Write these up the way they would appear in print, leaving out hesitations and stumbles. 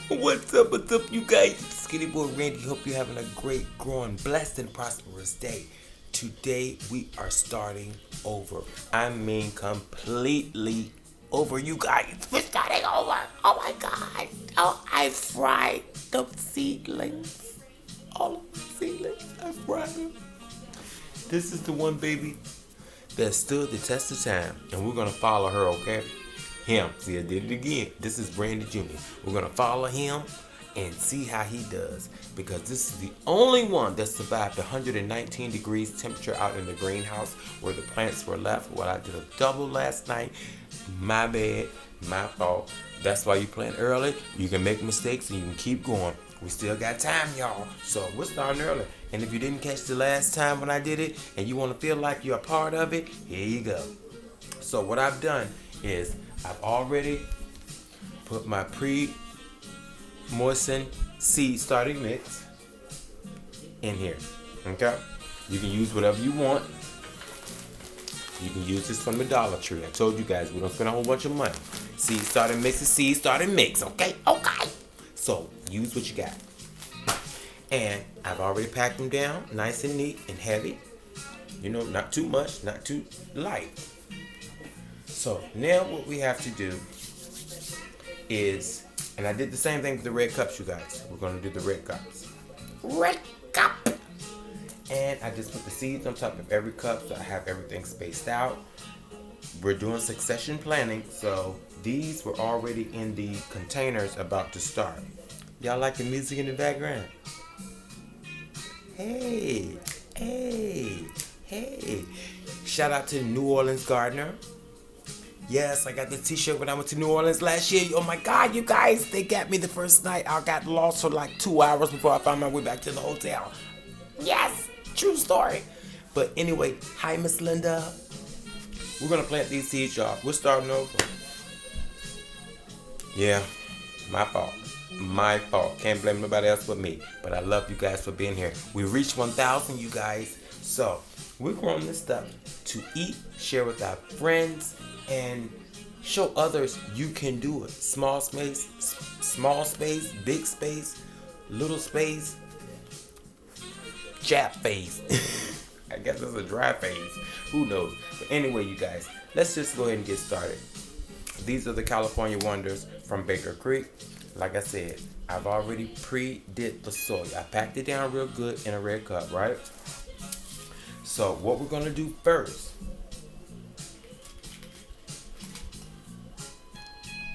What's up, you guys? Skinny Boy Randy. Hope you're having a great, growing, blessed, and prosperous day. Today, we are starting over. I mean, completely over, you guys. We're starting over. Oh my God. Oh, I fried the seedlings. All of the seedlings. I fried them. This is the one baby that stood the test of time. And we're going to follow her, okay? Him. See, I did it again. This is Brandy Jr. We're going to follow him and see how he does, because this is the only one that survived 119 degrees temperature out in the greenhouse where the plants were left. Well, I did a double last night. My bad. My fault. That's why you plant early. You can make mistakes and you can keep going. We still got time, y'all. So we're starting early. And if you didn't catch the last time when I did it and you want to feel like you're a part of it, here you go. So what I've done is I've already put my pre-moistened seed starting mix in here. Okay? You can use whatever you want. You can use this from the Dollar Tree. I told you guys we don't spend a whole bunch of money. Seed starting mix is seed starting mix. Okay? Okay. So use what you got. And I've already packed them down nice and neat and heavy. You know, not too much, not too light. So now what we have to do is, and I did the same thing with the red cups, you guys. We're going to do the red cups. Red cup. And I just put the seeds on top of every cup so I have everything spaced out. We're doing succession planting, so these were already in the containers about to start. Y'all like the music in the background? Hey, hey, hey. Shout out to the New Orleans Gardener. Yes, I got the t-shirt when I went to New Orleans last year. Oh my God, you guys, they got me the first night. I got lost for like 2 hours before I found my way back to the hotel. Yes, true story. But anyway, hi Miss Linda. We're gonna plant these seeds, y'all. We're starting over. Yeah, my fault. My fault. Can't blame nobody else but me. But I love you guys for being here. We reached 1,000, you guys. So we're growing this stuff to eat, share with our friends, and show others you can do it. Small space, big space, little space, jab phase. I guess it's a dry phase. Who knows? But anyway, you guys, let's just go ahead and get started. These are the California Wonders from Baker Creek. Like I said, I've already pre-did the soil. I packed it down real good in a red cup, right? So what we're going to do first,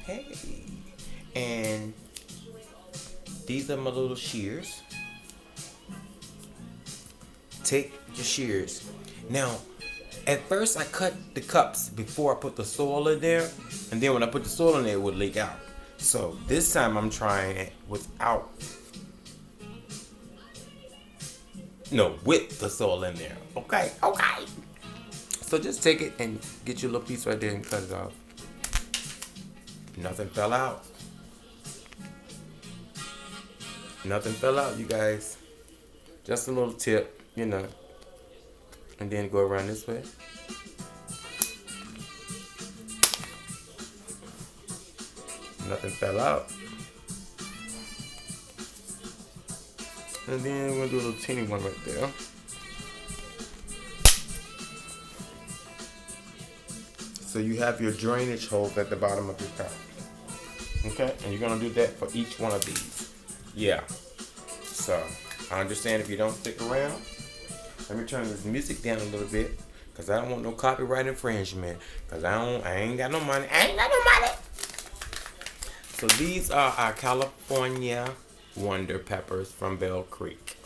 hey, and these are my little shears. Take your shears. Now, at first I cut the cups before I put the soil in there, and then when I put the soil in there, it would leak out. So this time I'm trying it without, no, with the soil in there. Okay, okay. So just take it and get your little piece right there and cut it off. Nothing fell out. Nothing fell out, you guys. Just a little tip, you know. And then go around this way. Nothing fell out. And then we're going to do a little teeny one right there. So you have your drainage holes at the bottom of your cup. Okay? And you're going to do that for each one of these. Yeah. So, I understand if you don't stick around. Let me turn this music down a little bit, because I don't want no copyright infringement. Because I ain't got no money. I ain't got no money. So these are our California Wonder peppers from Baker Creek.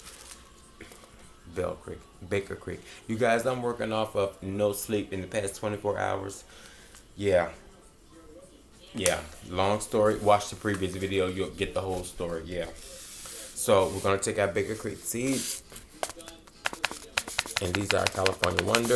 You guys, I'm working off of no sleep in the past 24 hours. Yeah. Long story. Watch the previous video. You'll get the whole story. Yeah. So we're going to take our Baker Creek seeds. And these are California Wonder.